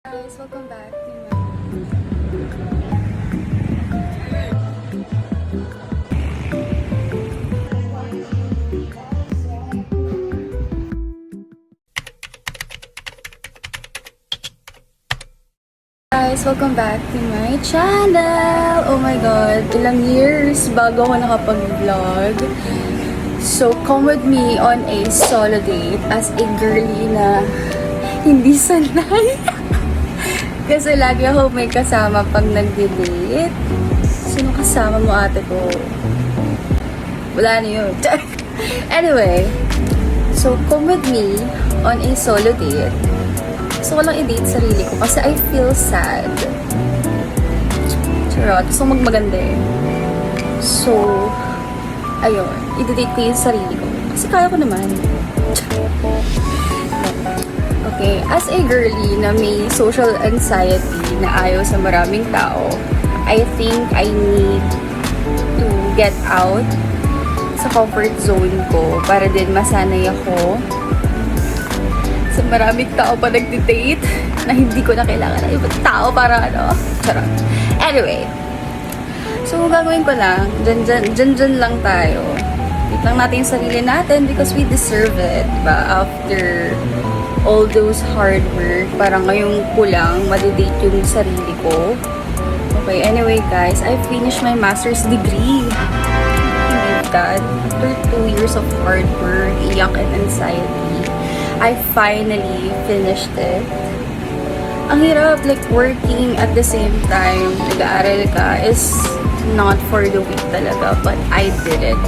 Guys, welcome back to my channel! Oh my god, ilang years bago ako nakapag-vlog. So, come with me on a solo date as a girly na hindi sanay. Kasi lagi ako may kasama pag nag-date. Sino kasama mo, ate ko? Wala na yun. Anyway, so come with me on a solo date. Gusto ko lang i-date sarili ko kasi I feel sad. Charot. Gusto ko magmaganda eh. So, ayun. I-date ko yung sarili ko. Kasi kaya ko naman. Okay, as a girly na may social anxiety na ayaw sa maraming tao, I think I need to get out sa comfort zone ko para din masanay ako sa maraming tao pa nagdi-date na hindi ko na kailangan ng ibang tao para ano. Charot. Anyway, so gagawin ko lang, dyan lang tayo. Dito lang natin yung sarili natin because we deserve it, diba? After all those hard work, parang ngayong kulang, madidate yung sarili ko. Okay, anyway guys, I finished my master's degree. Oh my God, after 2 years of hard work, iyak and anxiety, I finally finished it. Ang hirap, like working at the same time, nag-aaral ka is not for the weak talaga, but I did it.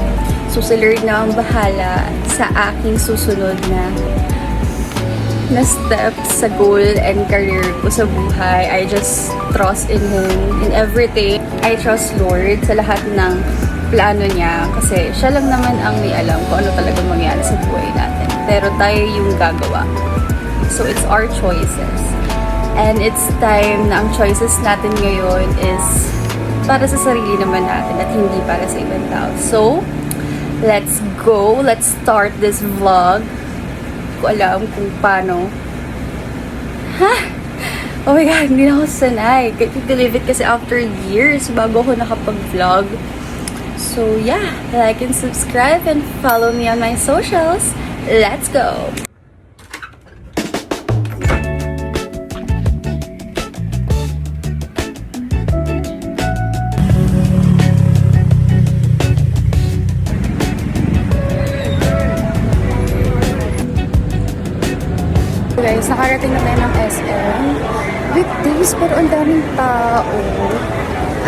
So si Lord na ang bahala sa aking susunod na step sa goal and career ko sa buhay. I just trust in Him, in everything. I trust Lord sa lahat ng plano niya kasi siya lang naman ang may alam kung ano talaga mangyari sa buhay natin. Pero tayo yung gagawa. So it's our choices. And it's time na ang choices natin ngayon is para sa sarili naman natin at hindi para sa ibang tao. So, let's go. Let's start this vlog. Ko alam kung paano. Ha? Oh my God, hindi na ako sanay. Can't believe it kasi after years bago ako nakapag-vlog. So yeah, like and subscribe and follow me on my socials. Let's go! Guys, nakarating na tayo ng SM. Weekdays, pero ang daming tao.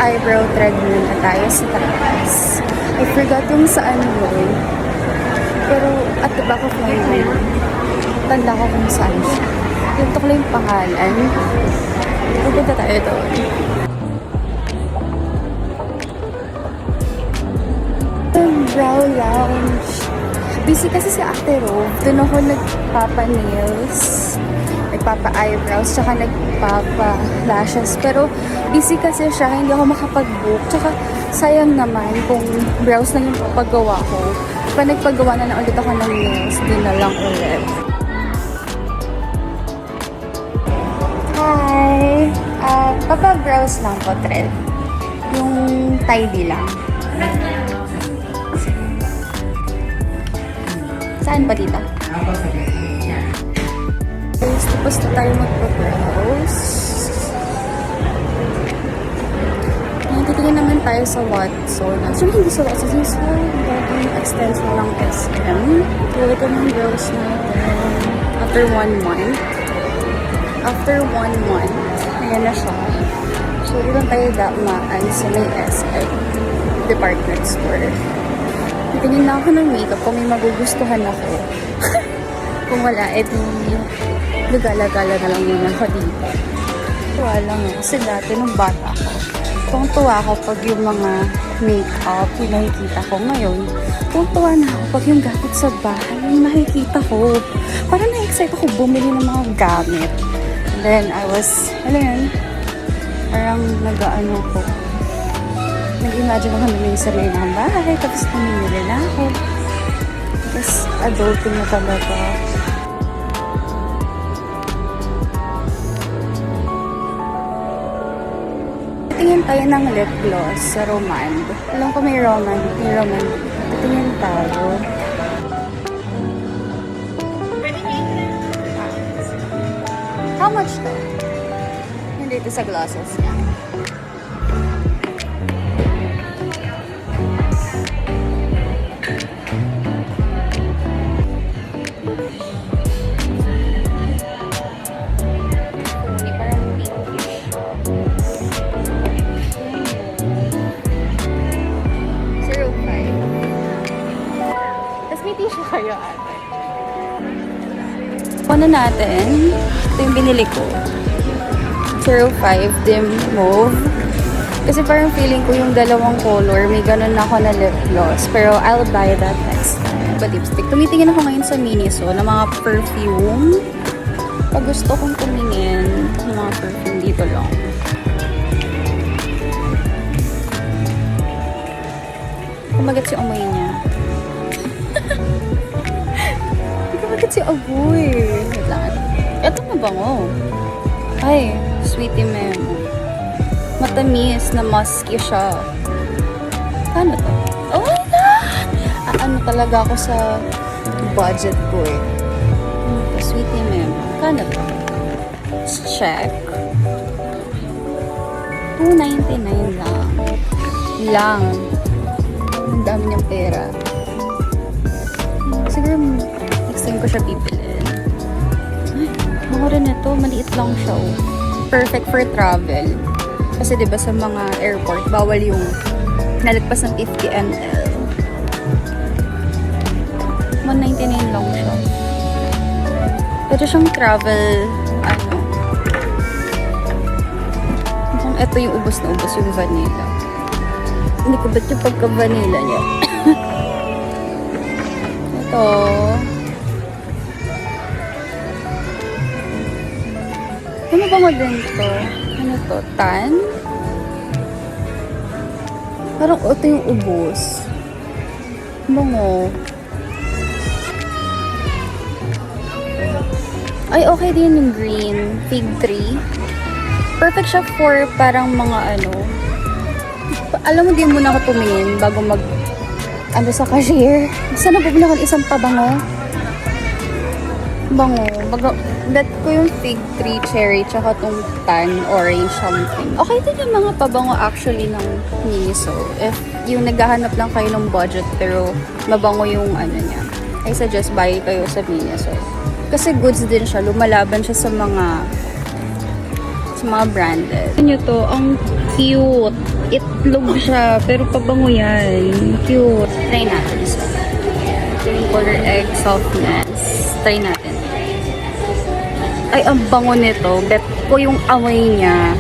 Eyebrow thread muna tayo sa taas. I forgot yung saan yun. Pero at the back of my mind, tanda ko kung saan siya. Ganito ko lang yung pangalan. Pupunta tayo doon. Brow lounge. Busy kasi si Ate Rove. Doon ako nagpapa-nails, nagpapa-eyebrows, tsaka nagpapa-lashes. Pero busy kasi siya, hindi ako makapag-book. Tsaka sayang naman kung brows lang yung papagawa ko. Pa nagpagawa na ulit ako ng nails, di na lang ulit. Hi! Papa-brows lang po, thread. Yung tidy lang. Saan ba dito? Guys, tapos na tayo magpa-brows. Titingin naman tayo sa Watson. Actually, hindi sa Watson. Yung sa bagong extension ng SM. Tuloy ko ng brows natin. After 1 month. After 1 month, ayan na siya. So, dito tayo damaan sa may SM department store. Titingin na ako ng makeup kung may magugustuhan ako. Kung wala, edi nagala-gala na lang muna ako dito. Tuwa lang ako. Kasi dati nung bata ako, tuwa ako pag yung mga makeup yung nakikita ko. Ngayon, tuwa na ako pag yung gamit sa bahay yung nakikita ko. Parang na-excite ako bumili ng mga gamit. And then, I was, alam yun, parang nag-ano ko. Nag-imagine ako na may sarili ng bahay, tapos namimili na ako. Tapos, adulting na talaga. Titingin tayo ng lip gloss sa Roman. Alam ko may Roman. May Roman. Titingin tayo. How much to? Hindi ito sa glosses niya. Hindi, parang pinkish. 05. Tapos may tissue kayo ate. Ano natin? Ito yung binili ko. 05 Dim Mauve. Kasi parang feeling ko yung dalawang color, may ganun ako na lip gloss. Pero I'll buy that next time. But lipstick. Tumitingin ako ngayon sa Miniso ng mga perfume. Pag gusto kong tumingin ng mga perfume dito lang. Kumagat si amoy niya. Kumagat si amoy. Wait lang. Ito mabango. Ay, Sweetie Memo. Matamis na musky siya. Ano to? Oh my God! Ano talaga ako sa budget ko eh. Sweetie Memo. Ano to? Let's check. $2.99 lang. Lang. Ang dami niyang pera. Siguro next time ko siya bibilin. Ay, mga rin ito. Maliit lang siya. Oh. Perfect for travel. Kasi diba sa mga airport, bawal yung nalagpas ng 50 ml. $199 lang siya. Pero siyang travel, ano. Mukhang ito yung ubos na ubos, yung vanilla. Hindi ko ba't yung pagka-vanilla niya? Ito. Ano ba mo din to? Ano to? Tan? Parang ito yung ubos. Bango. Ay, okay din yung green. Fig tree. Perfect siya for parang mga ano. Alam mo, di muna ako tumingin bago ano sa cashier. Sana bumili ako ng isang pabango. Bango. Bet ko yung fig tree, cherry, tsaka tong tan, orange, something. Okay din yung mga pabango actually ng Miniso. If yung naghahanap lang kayo ng budget pero mabango yung ano niya, I suggest buy kayo sa Miniso. Kasi goods din siya. Lumalaban siya sa mga branded. Ano to? Ang cute. Itlog siya, pero pabango yan. Cute. Try natin isa. Ito yung color egg softness. Try natin. Ay, ang bango nito. Bet ko yung amoy niya.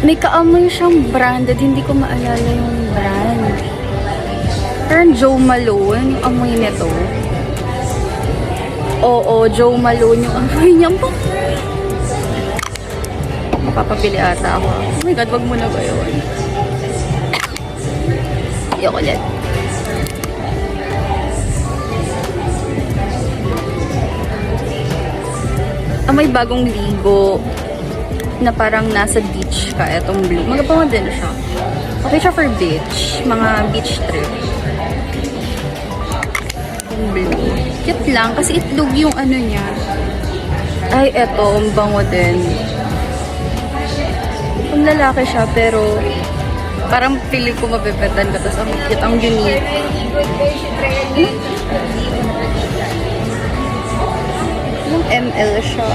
May kaamoy siyang branded. Hindi ko maalala yung brand. Parang Joe Malone yung amoy nito. Oo, Joe Malone yung amoy niya. Papapili ata ako. Oh my God, wag mo na ba yun? Ayoko yan. May bagong ligo na parang nasa beach ka. Etong blue. Magabango din siya. Okay siya for beach. Mga beach trip. Yung blue. Cute lang kasi itlog yung ano niya. Ay, eto. Ang bango din. Kung lalaki siya, pero parang feeling ko mapepetan ka. Tapos ang cute, ang unique. Yung ml siya.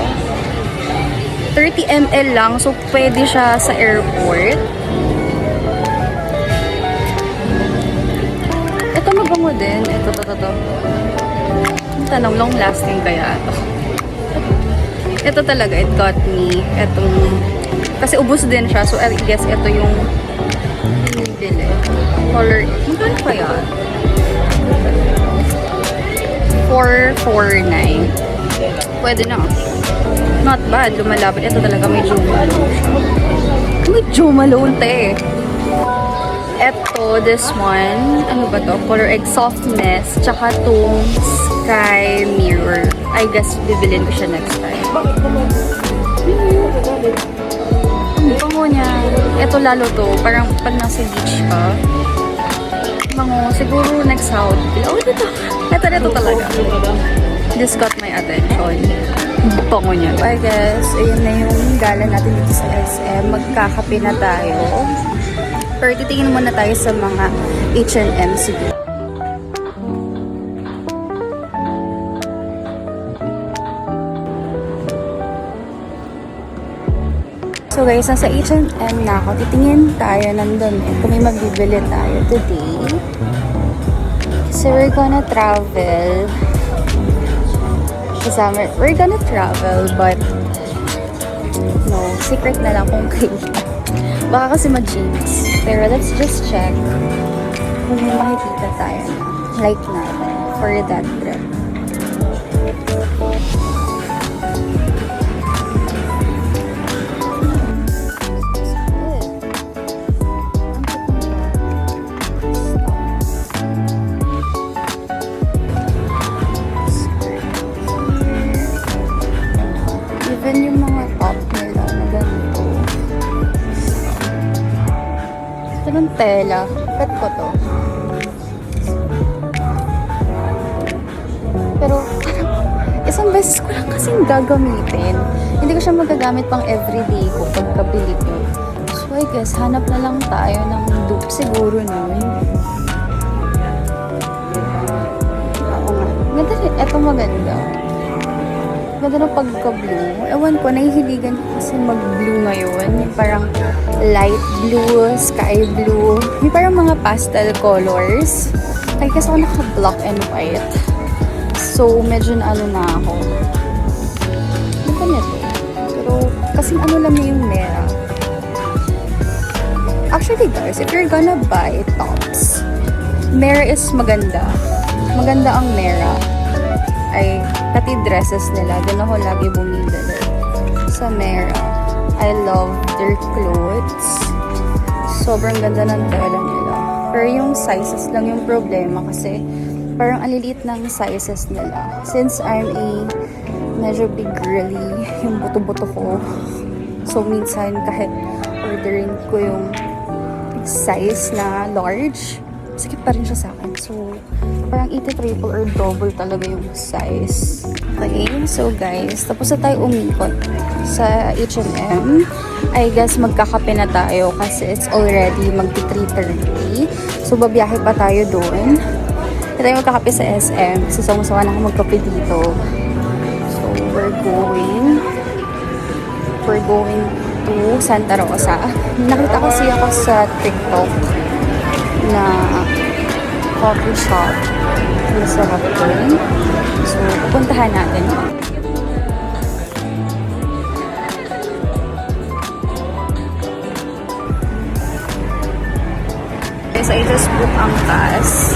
30 ml lang. So, pwede siya sa airport. Ito mabango din. Ito. Tanong, long lasting kaya ito. Ito talaga, it got me. Itong kasi ubos din siya. So, I guess ito yung pinibili. Color. Magkano kaya? $449. Pwede na. Not bad. Lumalaban. Ito talaga may Joe Malone siya. May Joe Malone, te. Ito, this one. Ano ba to? Color egg softness. Tsaka tong sky mirror. I guess bibilin ko siya next time. Ito lalo to, parang pag nasa beach ka, siguro next out. Oh, dito. Ito talaga. This got my attention. Bango niya. I guess, ayun na yung gala natin dito sa SM. Magkakape na tayo. Pero titingin muna tayo sa mga H&M siguro. So guys, nasa H&M na ako. Titingin tayo ng damit kung may magbibili tayo today. So we're gonna travel. Kasama, we're gonna travel, but no, secret na lang kung kailan. Baka kasi ma-jinx. Pero let's just check kung may makikita tayo na like natin for that trip. Even yung mga top nila na ganito. Ito ng tela. Pet ko to. Pero isang beses ko lang kasing gagamitin. Hindi ko siya magagamit pang everyday ko pagkabili ko. So I guess hanap na lang tayo ng dupe siguro nun. Oo nga. Ganda rin. Ito maganda. Ganda ng pagka-blue. Ewan ko, nahihiligan ko kasi mag-blue ngayon. Yung parang light blue, sky blue. Yung parang mga pastel colors. Kaya kasi ako naka-black and white. So, medyo na ano na ako. Ano ba nito? Pero, kasing ano lang yung Mera. Actually guys, if you're gonna buy tops, Mera is maganda. Maganda ang Mera. Ay, pati dresses nila. Doon ako lagi bumibili. Sa Mera. I love their clothes. Sobrang ganda ng tela nila. Pero yung sizes lang yung problema kasi parang aliliit ng sizes nila. Since I'm a medyo big girly, yung buto-buto ko. So, minsan kahit ordering ko yung size na large, sakit pa rin siya sa akin. So, parang 80 triple or double talaga yung size. Okay, so guys, tapos na tayo umikot sa H&M. I guess magkakape na tayo kasi it's already magti-3:30. So, babiyahe pa tayo doon. Hindi tayo magkakape sa SM kasi sawa na ako magkape dito. So, we're going to Santa Rosa. Nakita kasi ako sa TikTok na coffee shop. Masarap doon. So, pupuntahan natin yun. Okay, so I just book ang pass.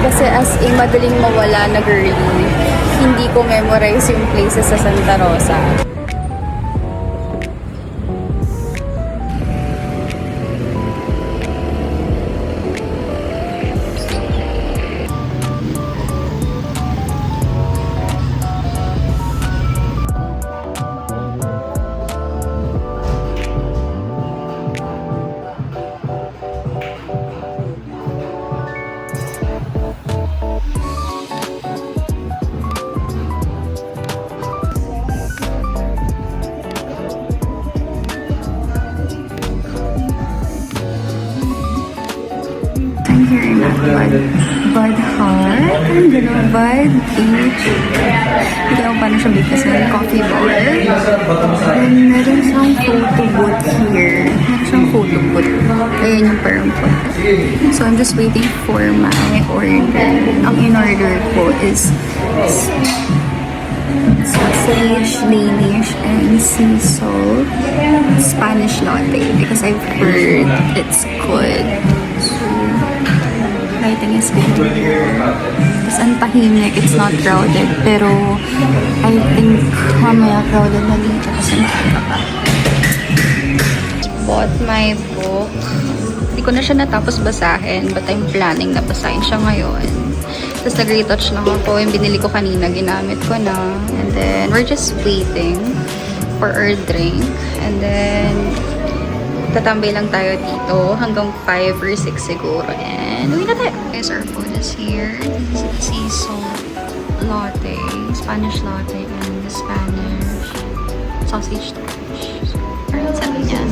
Kasi as in, madaling mawala na girly. Hindi ko memorize yung places sa Santa Rosa. I'm here in Bud Hut. Ang gano'n, Bud H. Hindi ko paano siya bigkas ng coffee bar. And meron siyang photo booth here. Meron siyang photo booth. Ayan yung parang photo. So I'm just waiting for my order. Ang in-order ko is sausage, Danish, and sea salt Spanish latte because I've heard it's good. So, lighting is good. Tapos ang tahimik, it's not crowded. Pero, I think mamaya crowded na dito kasi maaga pa. Bought my book. Hindi ko na siya natapos basahin, but I'm planning na basahin siya ngayon. Tapos nag-retouch na ako. Yung binili ko kanina, ginamit ko na. And then, we're just waiting for our drink. And then, Tatambay lang tayo dito hanggang 5 or 6 siguro. And uwi na tayo. Guys, our food is here. This is sea salt latte, Spanish latte, and the Spanish sausage dish. Parang sabi niyan.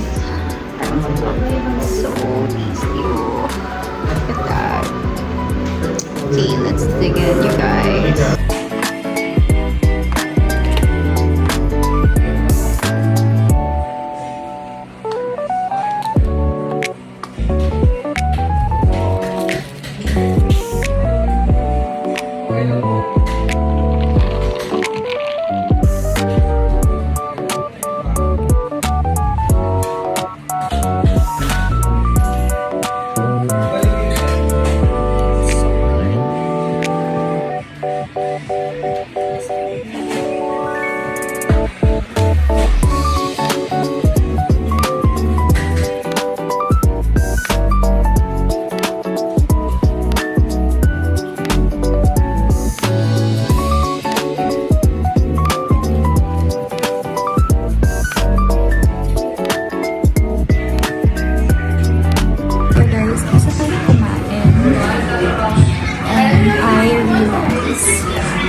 So tasty. Look at that. Okay, let's dig in, you guys.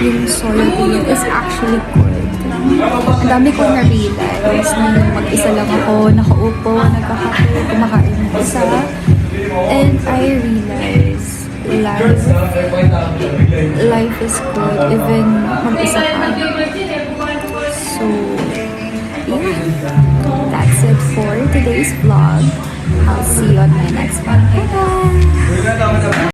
Yung solo meal is actually good. Ang dami kong na-realize na yung mag-isa lang ako, nakaupo, nagkakape, kumakain ng isa. And I realize life is good even mag-isa ka. So, yeah. That's it for today's vlog. I'll see you on my next one. Bye-bye!